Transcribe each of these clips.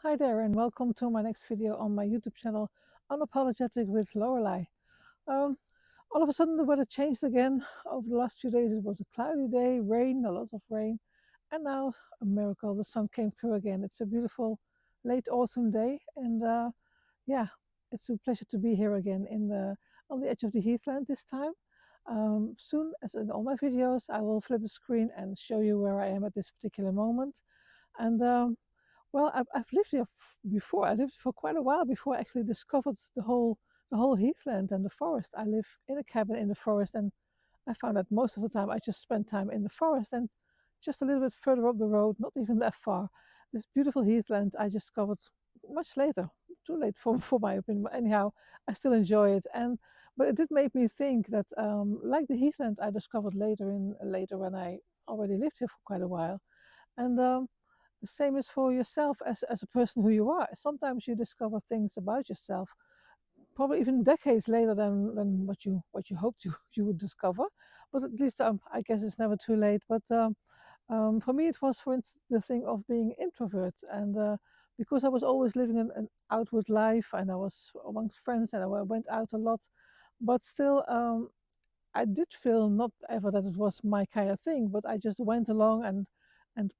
Hi there, and welcome to my next video on my YouTube channel, Unapologetic with Lorelei. Um, all of a sudden, the weather changed again. Over the last few days, it was a cloudy day, rain, a lot of rain, and now a miracle. The sun came through again. It's a beautiful late autumn day, and yeah, it's a pleasure to be here again on the edge of the heathland this time. Soon, as in all my videos, I will flip the screen and show you where I am at this particular moment. And well, I've lived here before. I lived for quite a while before I actually discovered the whole heathland and the forest. I live in a cabin in the forest, and I found that most of the time I just spend time in the forest and just a little bit further up the road, not even that far. This beautiful heathland I discovered much later, too late for my opinion. But anyhow, I still enjoy it, and but it did make me think that like the heathland I discovered later when I already lived here for quite a while, and the same is for yourself as a person who you are. Sometimes you discover things about yourself, probably even decades later than what you hoped you would discover. But at least I guess it's never too late. But for me, it was, for instance, the thing of being introvert, and because I was always living an outward life, and I was amongst friends, and I went out a lot, but still. I did feel not ever that it was my kind of thing, but I just went along and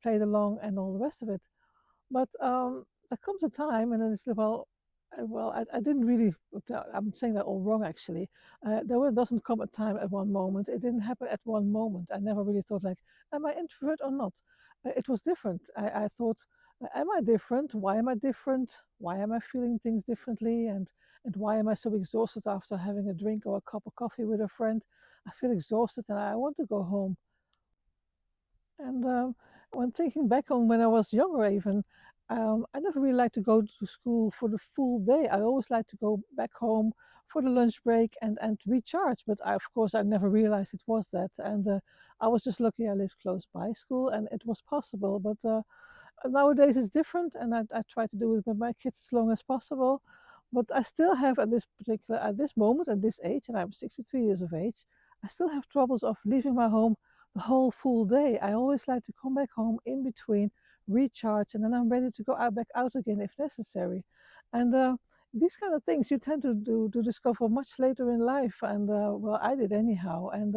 played along and all the rest of it. But there comes a time, and then it's like, I didn't really. I'm saying that all wrong actually. Doesn't come a time at one moment. It didn't happen at one moment. I never really thought like, am I introvert or not? It was different. I thought, am I different? Why am I different? Why am I feeling things differently? And why am I so exhausted after having a drink or a cup of coffee with a friend? I feel exhausted and I want to go home. And when thinking back on when I was younger, even, I never really liked to go to school for the full day. I always liked to go back home for the lunch break and recharge. But of course, I never realized it was that. And I was just lucky I lived close by school and it was possible. But nowadays it's different, and I try to do it with my kids as long as possible. But I still have at this moment, at this age, and I'm 63 years of age, I still have troubles of leaving my home the whole full day. I always like to come back home in between, recharge, and then I'm ready to go back out again if necessary. And these kind of things you tend to discover much later in life, and well, I did anyhow. And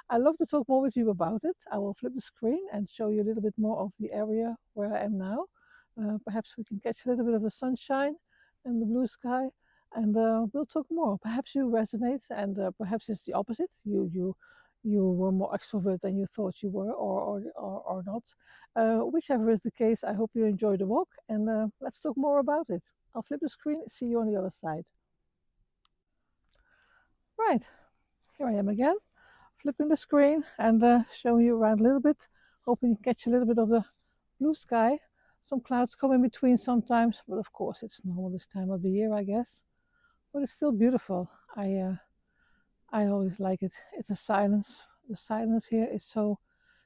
I love to talk more with you about it. I will flip the screen and show you a little bit more of the area where I am now. Perhaps we can catch a little bit of the sunshine and the blue sky, and we'll talk more. Perhaps you resonate, and perhaps it's the opposite. You were more extrovert than you thought you were, or not. Whichever is the case, I hope you enjoy the walk, and let's talk more about it. I'll flip the screen. See you on the other side. Right, here I am again, flipping the screen and showing you around a little bit, hoping you catch a little bit of the blue sky. Some clouds come in between sometimes, but of course it's normal this time of the year, I guess. But it's still beautiful. I always like it. It's a silence. The silence here is so.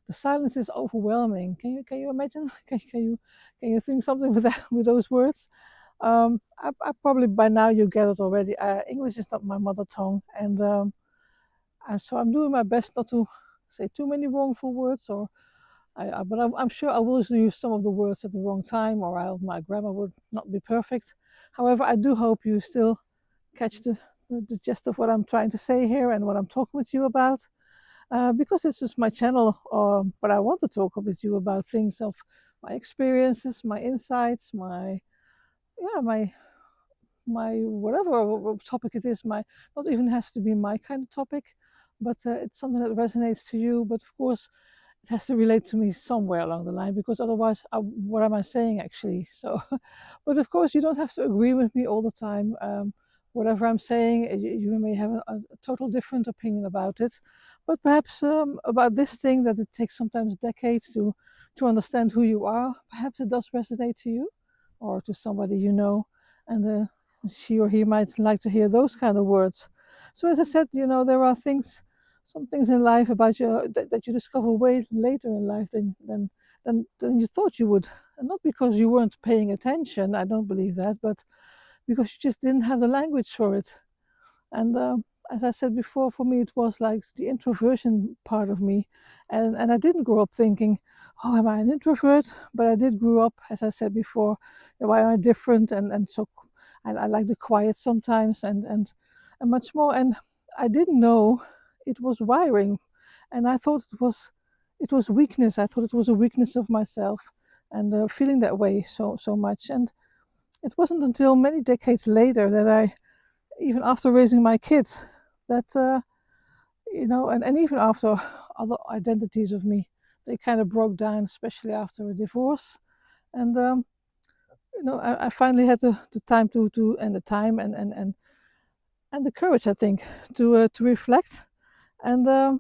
The silence is overwhelming. Can you imagine? Can you think something with that with those words? I probably by now you get it already. English is not my mother tongue, and so I'm doing my best not to say too many wrongful words, but I'm sure I will use some of the words at the wrong time, or my grammar would not be perfect. However, I do hope you still catch the gist of what I'm trying to say here and what I'm talking with you about, because it's just my channel. But I want to talk with you about things of my experiences, my insights, my whatever topic it is. My not even has to be my kind of topic, but it's something that resonates to you. But of course, it has to relate to me somewhere along the line, because otherwise, what am I saying actually? So, but of course, you don't have to agree with me all the time. Whatever I'm saying, you may have a total different opinion about it, but perhaps about this thing that it takes sometimes decades to understand who you are. Perhaps it does resonate to you, or to somebody you know, and she or he might like to hear those kind of words. So, as I said, there are some things in life about you that you discover way later in life than you thought you would. And not because you weren't paying attention, I don't believe that, but because you just didn't have the language for it. And as I said before, for me it was like the introversion part of me, and I didn't grow up thinking, "Oh, am I an introvert?" But I did grow up, as I said before, why am I different? And so I like the quiet sometimes, and much more. And I didn't know it was wiring, and I thought it was weakness. I thought it was a weakness of myself, and feeling that way so much. And it wasn't until many decades later that I, even after raising my kids, that and even after other identities of me, they kind of broke down, especially after a divorce. And I finally had the time to and the time and the courage, I think, to reflect. And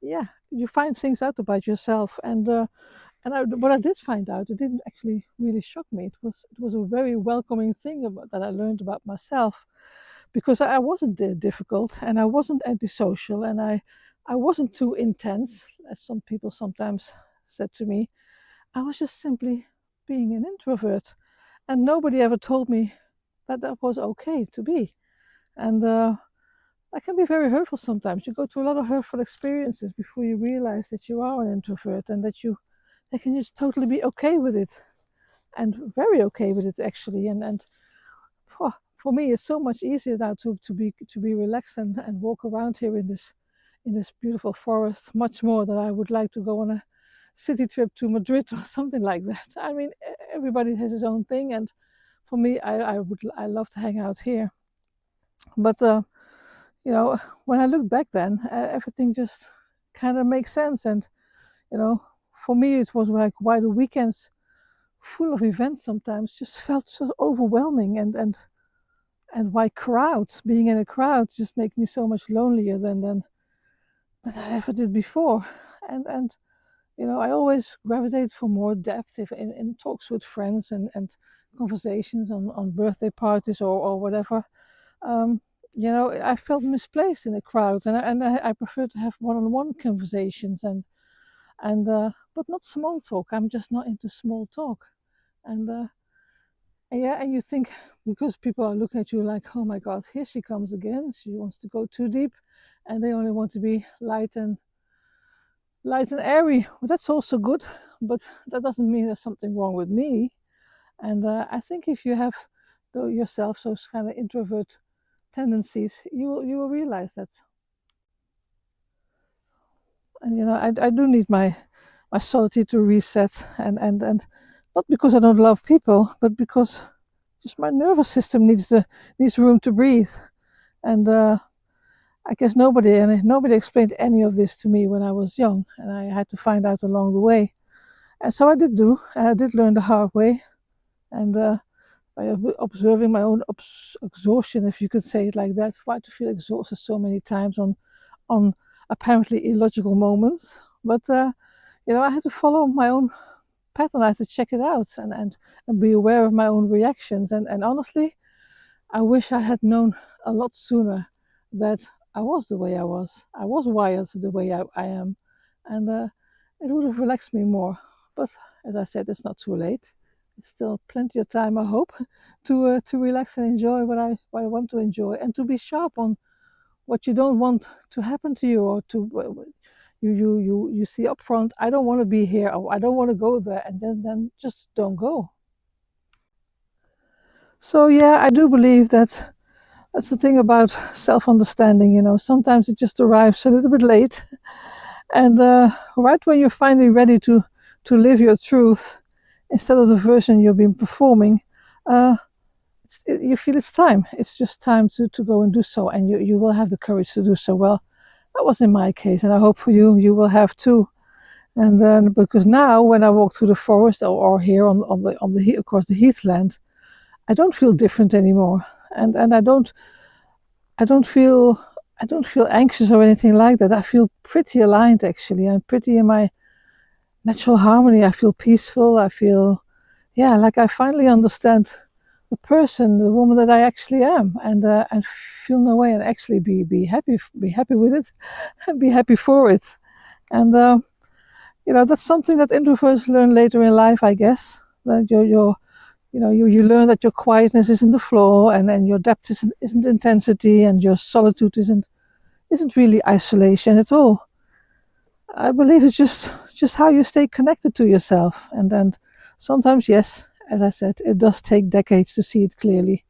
yeah, you find things out about yourself. What I did find out, it didn't actually really shock me. It was a very welcoming thing that I learned about myself, because I wasn't difficult, and I wasn't antisocial, and I wasn't too intense, as some people sometimes said to me. I was just simply being an introvert, and nobody ever told me that that was okay to be. And that can be very hurtful sometimes. You go through a lot of hurtful experiences before you realize that you are an introvert, and that can just totally be okay with it, and very okay with it actually. And for me, it's so much easier now to be relaxed and walk around here in this beautiful forest, much more than I would like to go on a city trip to Madrid or something like that. I mean, everybody has his own thing, and for me, I love to hang out here. But when I look back, then everything just kind of makes sense. And you know, for me, it was like why the weekends full of events sometimes just felt so overwhelming, and why crowds, being in a crowd, just make me so much lonelier than I ever did before. And I always gravitate for more depth if in talks with friends, and conversations on birthday parties or whatever. Um, I felt misplaced in a crowd, and I prefer to have one-on-one conversations, and but not small talk. I'm just not into small talk. And yeah, and you think, because people are looking at you like, oh my God, here she comes again. She wants to go too deep, and they only want to be light and airy. Well, that's also good, but that doesn't mean there's something wrong with me. And I think if you have yourself those kind of introvert tendencies, you will realize that. And I do need my solitude to reset, and not because I don't love people, but because just my nervous system needs room to breathe. And I guess nobody explained any of this to me when I was young, and I had to find out along the way. And so I did I did learn the hard way, and by observing my own exhaustion, if you could say it like that. Why to feel exhausted so many times on apparently illogical moments? But I had to follow my own pattern. I had to check it out, and be aware of my own reactions. And honestly, I wish I had known a lot sooner that I was the way I was. I was wired the way I am, and it would have relaxed me more. But as I said, it's not too late. It's still plenty of time, I hope, to relax and enjoy what I want to enjoy, and to be sharp on what you don't want to happen to you, or to you see up front. I don't want to be here, or I don't want to go there, and then just don't go. So yeah, I do believe that that's the thing about self-understanding. Sometimes it just arrives a little bit late, and right when you're finally ready to live your truth, instead of the version you've been performing, uh, you feel it's time. It's just time to go and do so, and you will have the courage to do so. Well, that was in my case, and I hope for you, you will have too. And then, because now when I walk through the forest, or here on the across the heathland, I don't feel different anymore, and I don't feel anxious or anything like that. I feel pretty aligned, actually. I'm pretty in my natural harmony. I feel peaceful. I feel, yeah, like I finally understand the person, the woman that I actually am, and feel no way, and actually be happy with it, and be happy for it. And that's something that introverts learn later in life, I guess. That You learn that your quietness isn't the flaw, and your depth isn't intensity, and your solitude isn't really isolation at all. I believe it's just how you stay connected to yourself. And sometimes, yes, as I said, it does take decades to see it clearly.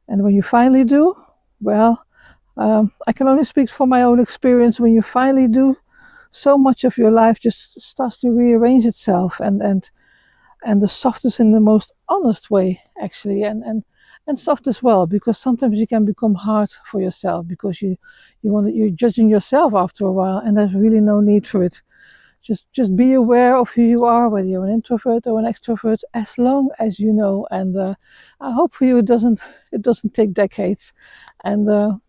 And when you finally do, well, I can only speak from my own experience. When you finally do, so much of your life just starts to rearrange itself, and the softest in the most honest way, actually, and soft as well, because sometimes you can become hard for yourself because you're judging yourself after a while, and there's really no need for it. Just be aware of who you are, whether you're an introvert or an extrovert, as long as you know. And I hope for you it doesn't take decades. And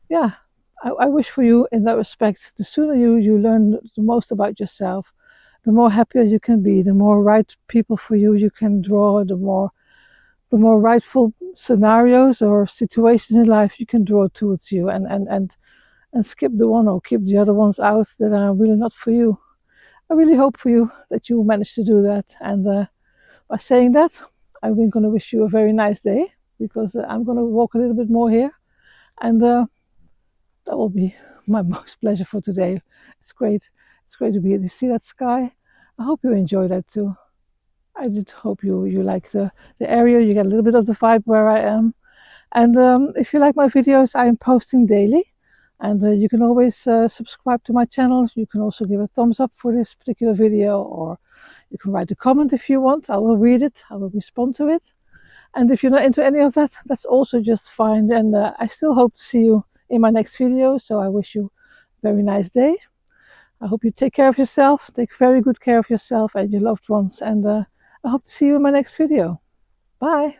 yeah, I wish for you in that respect. The sooner you learn the most about yourself, the more happier you can be, the more right people for you can draw, the more rightful scenarios or situations in life you can draw towards you, and skip the one or keep the other ones out that are really not for you. I really hope for you that you will manage to do that. And by saying that, I'm going to wish you a very nice day, because I'm going to walk a little bit more here, and that will be my most pleasure for today. It's great. It's great to be here. You see that sky? I hope you enjoy that too. I did hope you like the area. You get a little bit of the vibe where I am. And if you like my videos, I am posting daily. And you can always subscribe to my channel. You can also give a thumbs up for this particular video, or you can write a comment if you want. I will read it. I will respond to it. And if you're not into any of that, that's also just fine. And I still hope to see you in my next video. So I wish you a very nice day. I hope you take care of yourself. Take very good care of yourself and your loved ones. And I hope to see you in my next video. Bye.